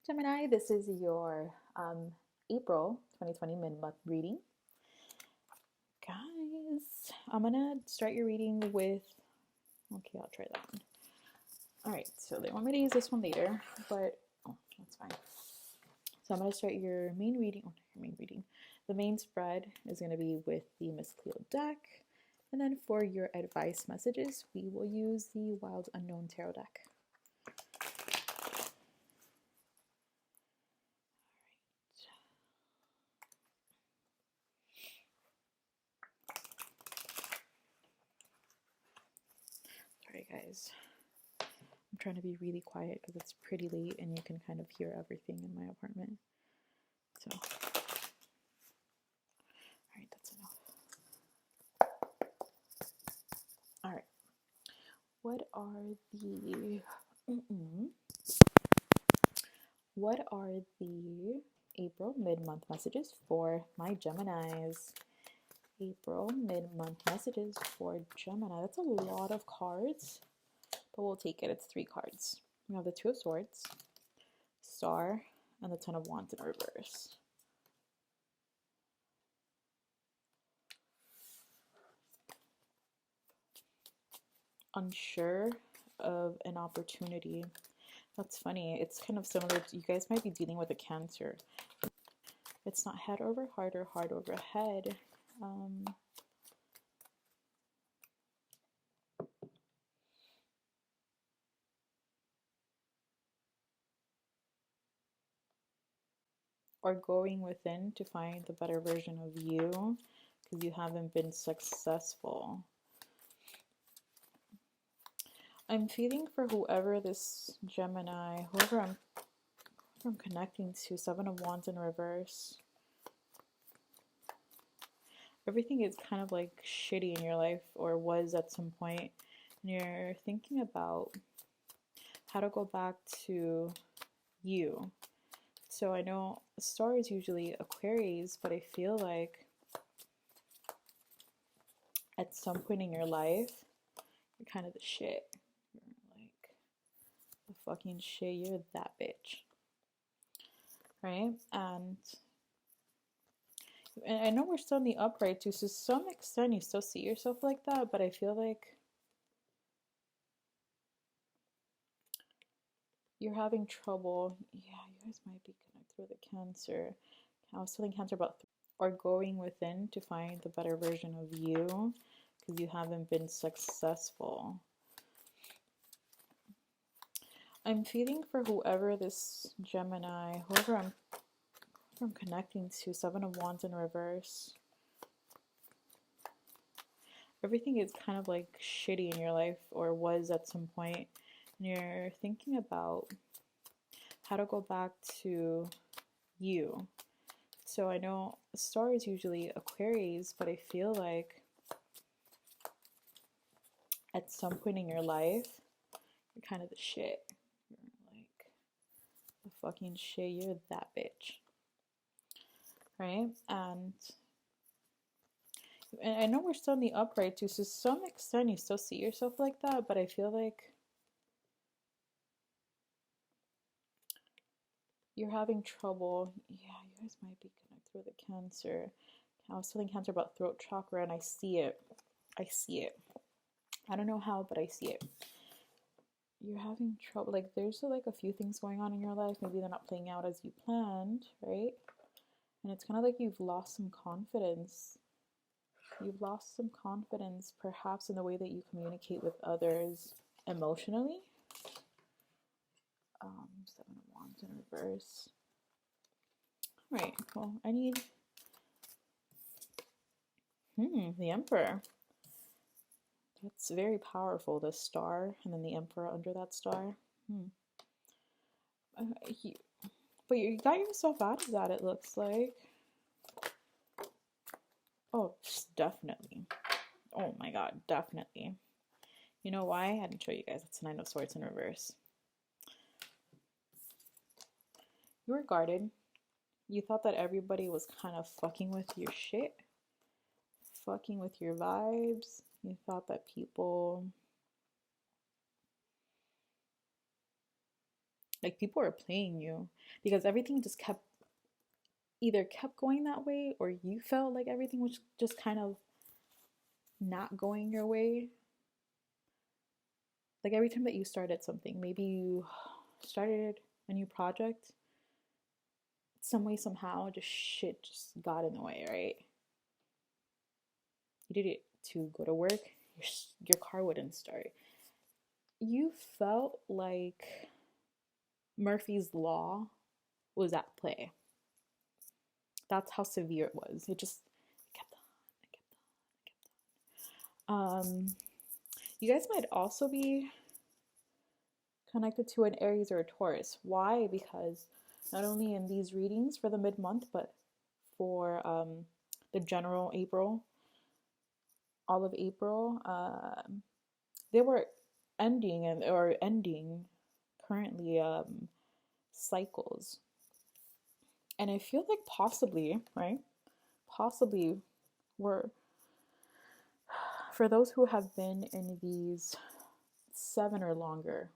Gemini, this is your April 2020 mid-month reading. Guys, I'm gonna start your reading with, okay, I'll try that one. All right, so they want me to use this one later, but that's fine. So I'm gonna start your main reading, the main spread is gonna be with the Miss Cleo deck. And then for your advice messages, we will use the Wild Unknown Tarot deck. Sorry guys, I'm trying to be really quiet because it's pretty late and you can kind of hear everything in my apartment. So, all right, that's enough. All right, what are the April mid-month messages for my Geminis? April mid-month messages for Gemini. That's a lot of cards, but we'll take it. It's 3 cards. We have the Two of Swords, Star, and the Ten of Wands in reverse. Unsure of an opportunity. That's funny. It's kind of similar to, you guys might be dealing with a Cancer. It's not head over heart or heart over head. Or going within to find the better version of you because you haven't been successful. I'm feeling for whoever this Gemini, whoever I'm connecting to, Seven of Wands in reverse. Everything is kind of like shitty in your life, or was at some point, and you're thinking about how to go back to you. So I know Star is usually Aquarius, but I feel like at some point in your life, you're kind of the shit. You're like the fucking shit. You're that bitch. Right? And I know we're still in the upright too, so to some extent you still see yourself like that, but I feel like you're having trouble. Yeah, you guys might be connected with a Cancer. I was telling Cancer about or going within to find the better version of you because you haven't been successful. I'm feeling for whoever this Gemini, whoever I'm connecting to, Seven of Wands in reverse. Everything is kind of like shitty in your life, or was at some point, and you're thinking about how to go back to you. So I know Star is usually Aquarius, but I feel like at some point in your life, you're kind of the shit. You're like the fucking shit. You're that bitch. Right? And I know we're still in the upright too, so to some extent you still see yourself like that, but I feel like you're having trouble. Yeah, you guys might be connected with a Cancer. I was telling Cancer about throat chakra, and I see it. I see it. I don't know how, but I see it. You're having trouble. Like, there's like a few things going on in your life. Maybe they're not playing out as you planned, right? And it's kind of like you've lost some confidence. You've lost some confidence, perhaps in the way that you communicate with others emotionally. Seven of Wands in reverse. All right, well, I need the Emperor. That's very powerful. The Star and then the Emperor under that star. But you got yourself out of that, it looks like. Oh, definitely. Oh my god, definitely. You know why? I didn't show you guys. It's Nine of Swords in reverse. You were guarded. You thought that everybody was kind of fucking with your shit, fucking with your vibes. You thought that people Like people are playing you because everything just kept going that way, or you felt like everything was just kind of not going your way. Like every time that you started something, maybe you started a new project, some way, somehow, just shit just got in the way, right? You did it to go to work, your car wouldn't start. You felt like Murphy's Law was at play. That's how severe it was. It just kept on, it kept on, it kept on. You guys might also be connected to an Aries or a Taurus. Why? Because not only in these readings for the mid-month, but for the general April, all of April, they were ending currently cycles. And I feel like possibly, right? Possibly we're, for those who have been in these 7 or longer,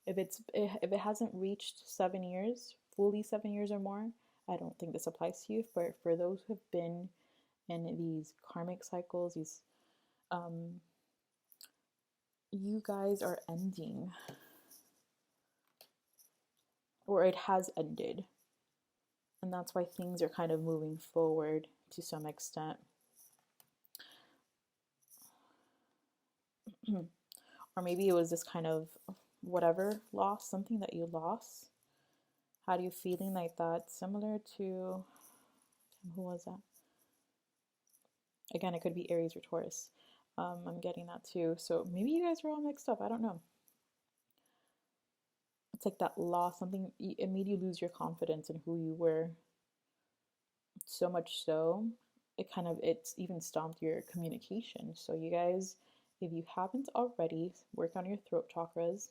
if it hasn't reached 7 years, fully 7 years or more, I don't think this applies to you. But for those who have been in these karmic cycles, these you guys are ending, or it has ended, and that's why things are kind of moving forward to some extent. Or maybe it was this kind of whatever loss, something that you lost. Had you feeling like that? Similar to, who was that? Again, it could be Aries or Taurus. I'm getting that too. So maybe you guys were all mixed up. I don't know. It's like that loss, something, it made you lose your confidence in who you were. So much so, it's even stomped your communication. So you guys, if you haven't already, work on your throat chakras.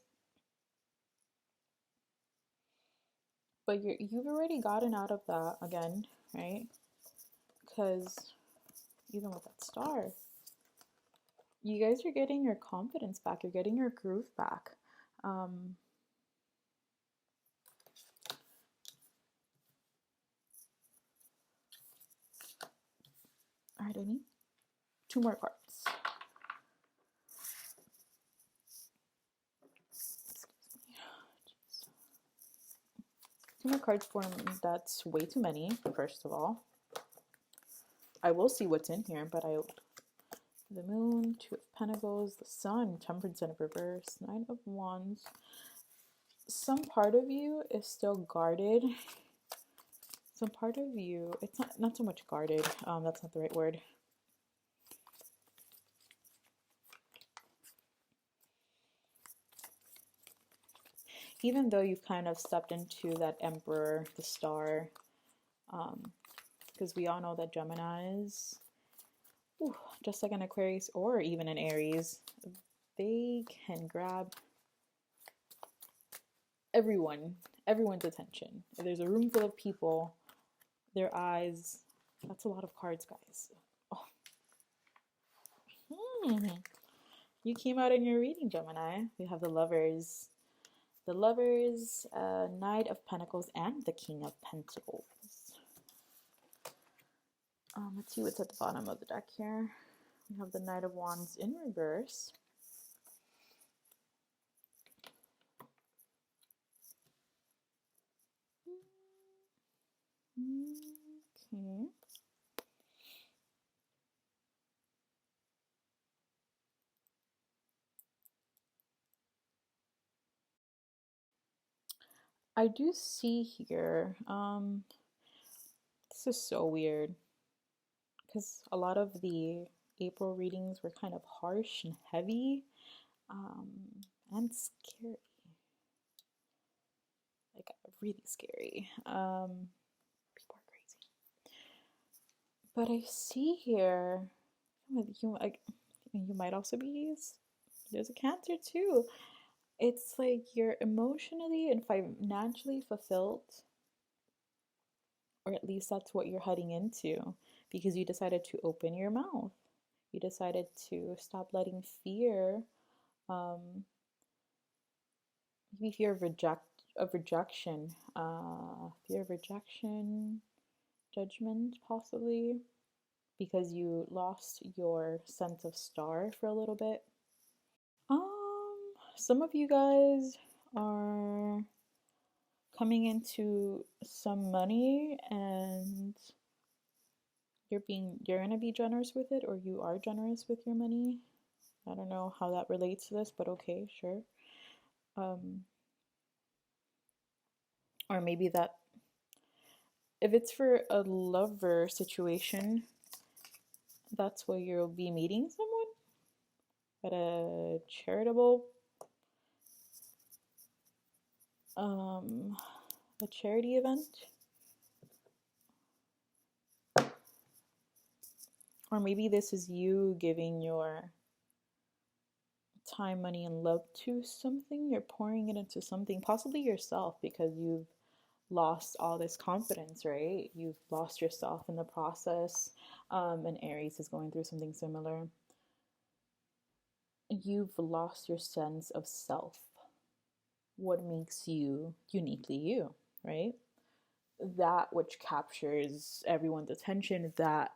But you've already gotten out of that again, right? Because even with that star, you guys are getting your confidence back. You're getting your groove back. All right, I need 2 more cards. Two more cards for me. That's way too many, first of all. I will see what's in here, but the Moon, 2 of Pentacles, the Sun, Temperance in reverse, 9 of Wands. Some part of you is still guarded. Some part of you, it's not so much guarded. That's not the right word. Even though you've kind of stepped into that Emperor, the Star, because we all know that Geminis, just like an Aquarius or even an Aries, they can grab everyone's attention. If there's a room full of people, their eyes, that's a lot of cards, guys. Oh. You came out in your reading, Gemini. We have the Lovers, Knight of Pentacles, and the King of Pentacles. Let's see what's at the bottom of the deck here. We have the Knight of Wands in reverse. Okay. I do see here, this is so weird, because a lot of the April readings were kind of harsh and heavy, and scary. Like, really scary. People are crazy. But I see here, you might also be, there's a Cancer too. It's like you're emotionally and financially fulfilled, or at least that's what you're heading into, because you decided to open your mouth. You decided to stop letting fear maybe fear of rejection, fear of rejection, judgment, possibly, because you lost your sense of star for a little bit. Some of you guys are coming into some money and you're gonna be generous with it, or you are generous with your money. I don't know how that relates to this, but okay, sure. Or maybe that if it's for a lover situation, that's where you'll be meeting someone at a charitable a charity event. Or maybe this is you giving your time, money, and love to something. You're pouring it into something, possibly yourself, because you've lost all this confidence, right? You've lost yourself in the process. And Aries is going through something similar. You've lost your sense of self. What makes you uniquely you, right? That which captures everyone's attention, that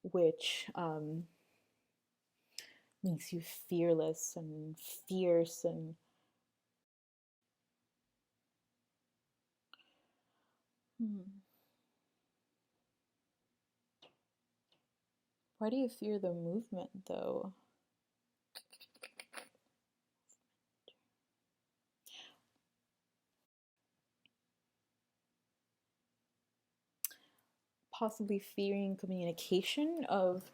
which makes you fearless and fierce and Why do you fear the movement though? Possibly fearing communication of,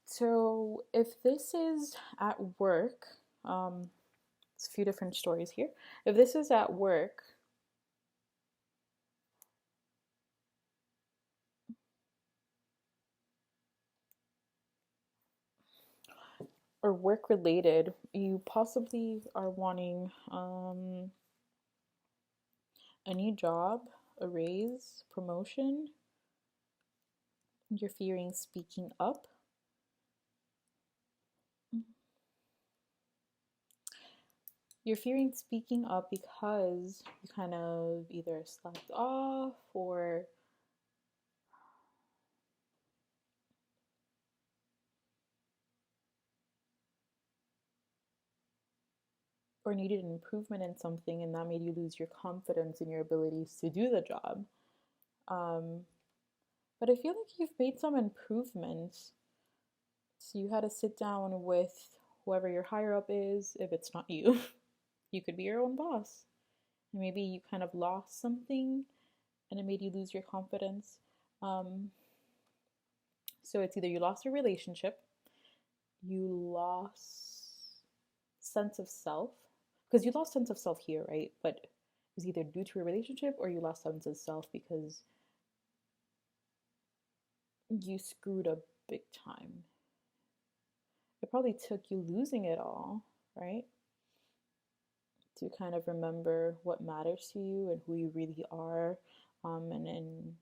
so if this is at work, it's a few different stories here. If this is at work, or work related, you possibly are wanting a new job, a raise, promotion. You're fearing speaking up. You're fearing speaking up because you kind of either slacked off or needed an improvement in something, and that made you lose your confidence in your abilities to do the job. But I feel like you've made some improvements. So you had to sit down with whoever your higher up is. If it's not you, you could be your own boss. And maybe you kind of lost something and it made you lose your confidence. So it's either you lost a relationship, you lost sense of self, because you lost sense of self here, right? But it was either due to a relationship or you lost sense of self because you screwed up big time. It probably took you losing it all, right? To kind of remember what matters to you and who you really are. And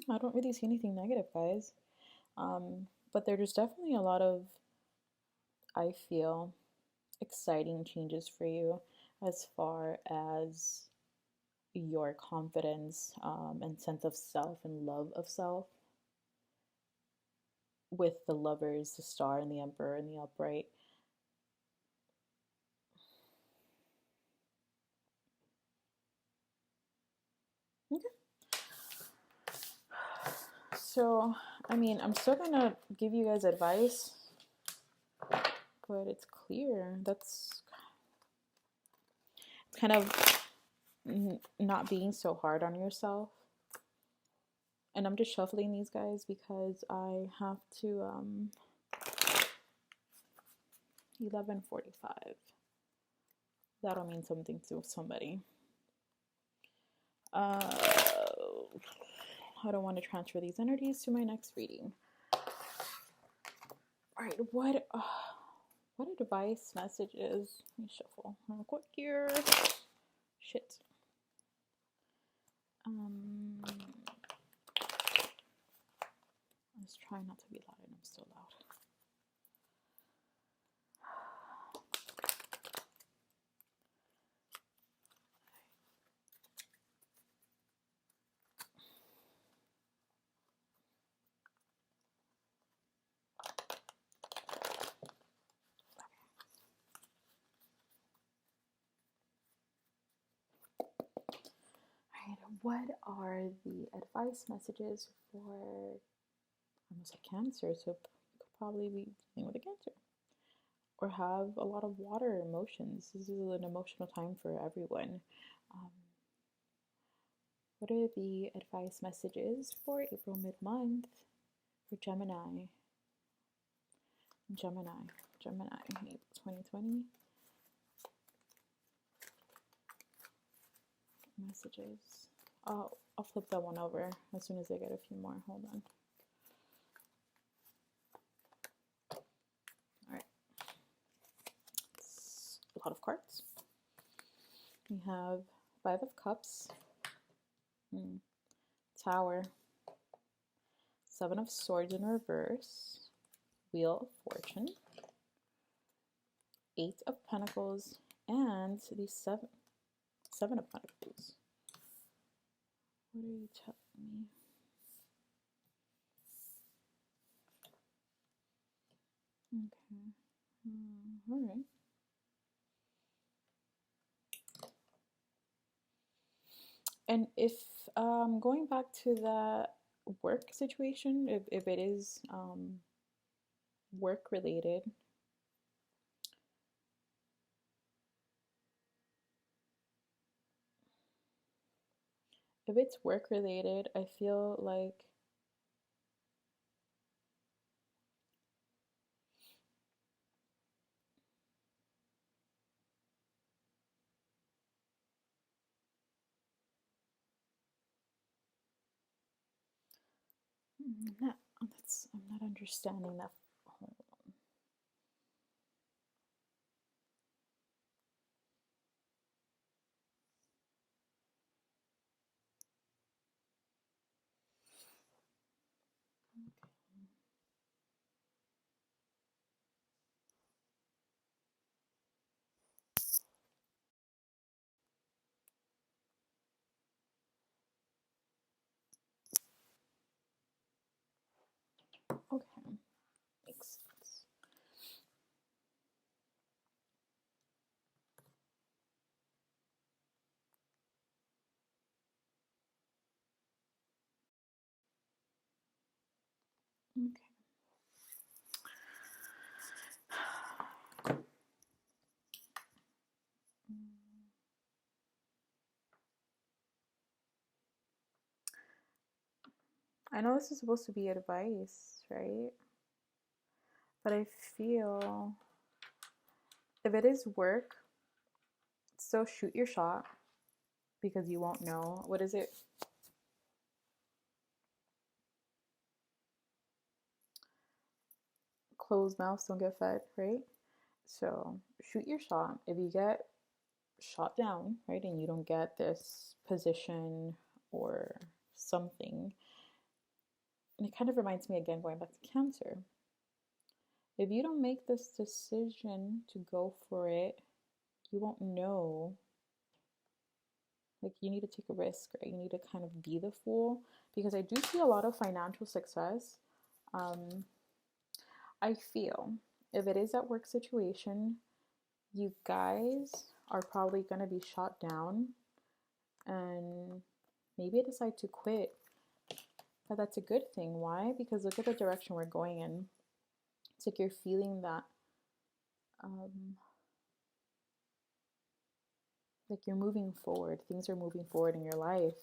I don't really see anything negative, guys. But there's definitely a lot of, I feel, exciting changes for you as far as your confidence and sense of self and love of self, with the lovers, the star, and the emperor, and the upright. Okay. So, I mean, I'm still gonna give you guys advice, but it's clear that's kind of not being so hard on yourself. And I'm just shuffling these guys because I have to 11:45. That'll mean something to somebody. I don't want to transfer these energies to my next reading. All right, what advice, messages? Let me shuffle real quick here. Shit. Let's try not to be loud, and I'm still loud. What are the advice messages for, almost a Cancer, so you could probably be dealing with a Cancer or have a lot of water emotions. This is an emotional time for everyone. Um, what are the advice messages for April mid-month for Gemini? Gemini, April 2020. Messages. I'll flip that one over as soon as I get a few more. Hold on. All right. It's a lot of cards. We have Five of Cups, Tower, Seven of Swords in reverse, Wheel of Fortune, Eight of Pentacles, and the Seven of Pentacles. What are you telling me? Okay. All right. And if going back to the work situation, if it is work related, if it's work related, I feel like I'm not understanding that. Hold on. Okay, makes sense. Okay. I know this is supposed to be advice, right? But I feel if it is work, still shoot your shot because you won't know. What is it? Closed mouths don't get fed, right? So shoot your shot. If you get shot down, right, and you don't get this position or something, and it kind of reminds me again, going back to Cancer. If you don't make this decision to go for it, you won't know. Like, you need to take a risk, right? You need to kind of be the fool, because I do see a lot of financial success. I feel if it is that work situation, you guys are probably going to be shot down and maybe decide to quit. But that's a good thing. Why? Because look at the direction we're going in. It's like you're feeling that like you're moving forward. Things are moving forward in your life.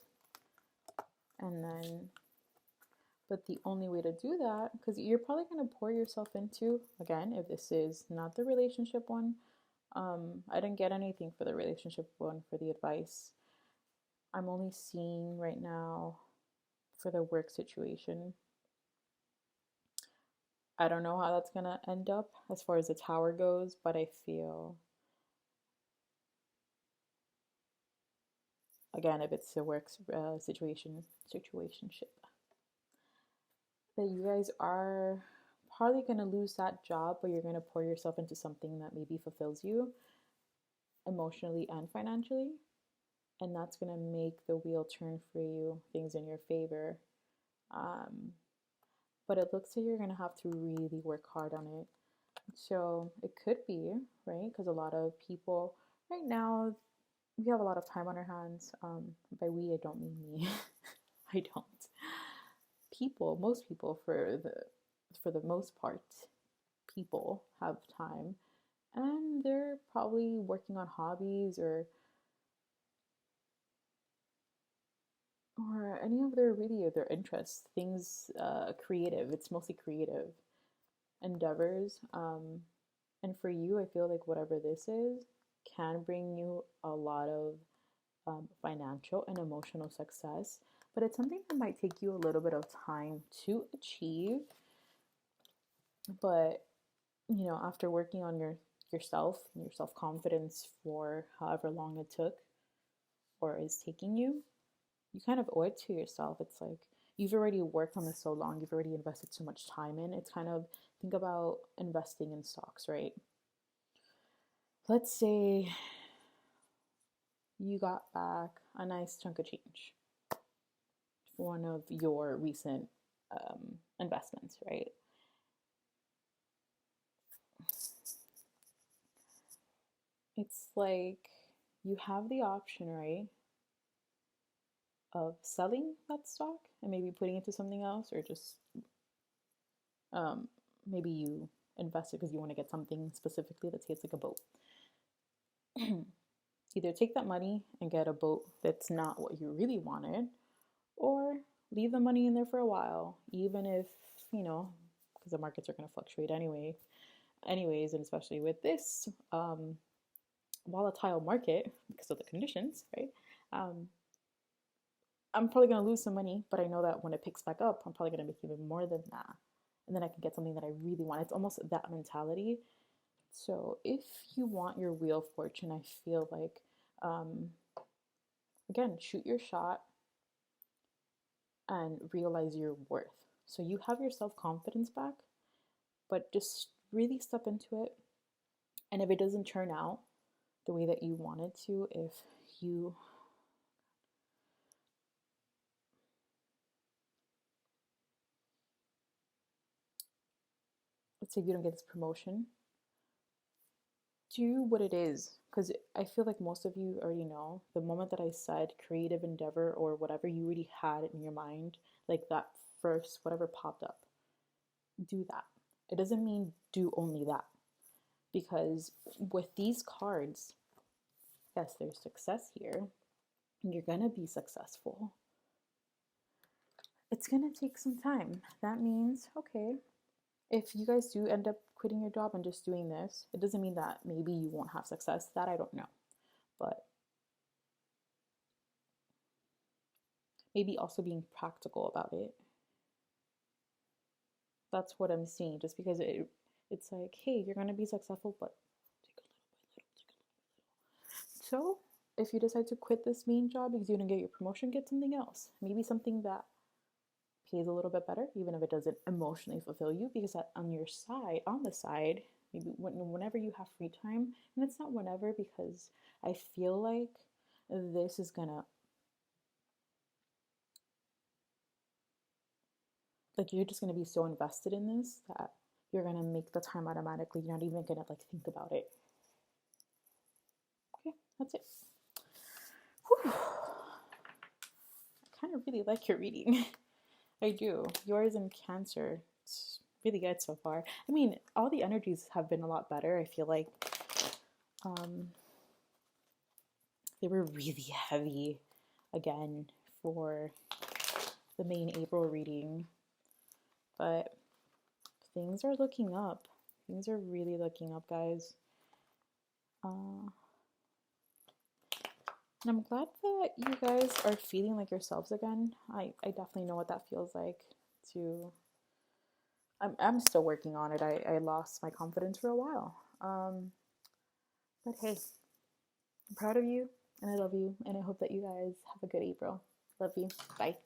And then, but the only way to do that, because you're probably going to pour yourself into, again, if this is not the relationship one, I didn't get anything for the relationship one for the advice. I'm only seeing right now for the work situation. I don't know how that's going to end up as far as the Tower goes, but I feel, again, if it's a work situationship, that you guys are probably going to lose that job, but you're going to pour yourself into something that maybe fulfills you emotionally and financially. And that's going to make the wheel turn for you, things in your favor. But it looks like you're going to have to really work hard on it. So it could be, right? Because a lot of people right now, we have a lot of time on our hands. By we, I don't mean me. I don't. Most people, for the most part, people have time, and they're probably working on hobbies or any of their interests, things creative. It's mostly creative endeavors. And for you, I feel like whatever this is can bring you a lot of financial and emotional success, but it's something that might take you a little bit of time to achieve. But after working on yourself and your self-confidence for however long it took or is taking you, you kind of owe it to yourself. It's like you've already worked on this so long, you've already invested so much time in. It's kind of, think about investing in stocks, right? Let's say you got back a nice chunk of change for one of your recent investments, right? It's like you have the option, right, of selling that stock and maybe putting it to something else, or just maybe you invest it because you want to get something specifically. Let's say it's like a boat. Either take that money and get a boat that's not what you really wanted, or leave the money in there for a while, even if, because the markets are going to fluctuate anyways, and especially with this volatile market because of the conditions, right? I'm probably going to lose some money, but I know that when it picks back up, I'm probably going to make even more than that. And then I can get something that I really want. It's almost that mentality. So if you want your wheel of fortune, I feel like, again, shoot your shot and realize your worth. So you have your self-confidence back, but just really step into it. And if it doesn't turn out the way that you wanted to, if you let's say you don't get this promotion, do what it is. Because I feel like most of you already know, the moment that I said creative endeavor or whatever you already had in your mind, like that first, whatever popped up, do that. It doesn't mean do only that. Because with these cards, yes, there's success here. You're going to be successful. It's going to take some time. That means, okay, if you guys do end up quitting your job and just doing this, it doesn't mean that maybe you won't have success. That I don't know. But maybe also being practical about it. That's what I'm seeing. Just because it's like, hey, you're going to be successful, but take a little bit. So if you decide to quit this main job because you didn't get your promotion, get something else. Maybe something that pays a little bit better, even if it doesn't emotionally fulfill you, because on the side, maybe whenever you have free time, and it's not whenever, because I feel like this is gonna, like, you're just gonna be so invested in this that you're gonna make the time automatically. You're not even gonna like think about it. Okay, that's it. Whew. I kind of really like your reading. I do. Yours in Cancer, it's really good so far. I mean, all the energies have been a lot better. I feel like they were really heavy again for the main April reading. But things are looking up. Things are really looking up, guys. And I'm glad that you guys are feeling like yourselves again. I definitely know what that feels like to... I'm still working on it. I lost my confidence for a while. But hey, I'm proud of you, and I love you, and I hope that you guys have a good April. Love you. Bye.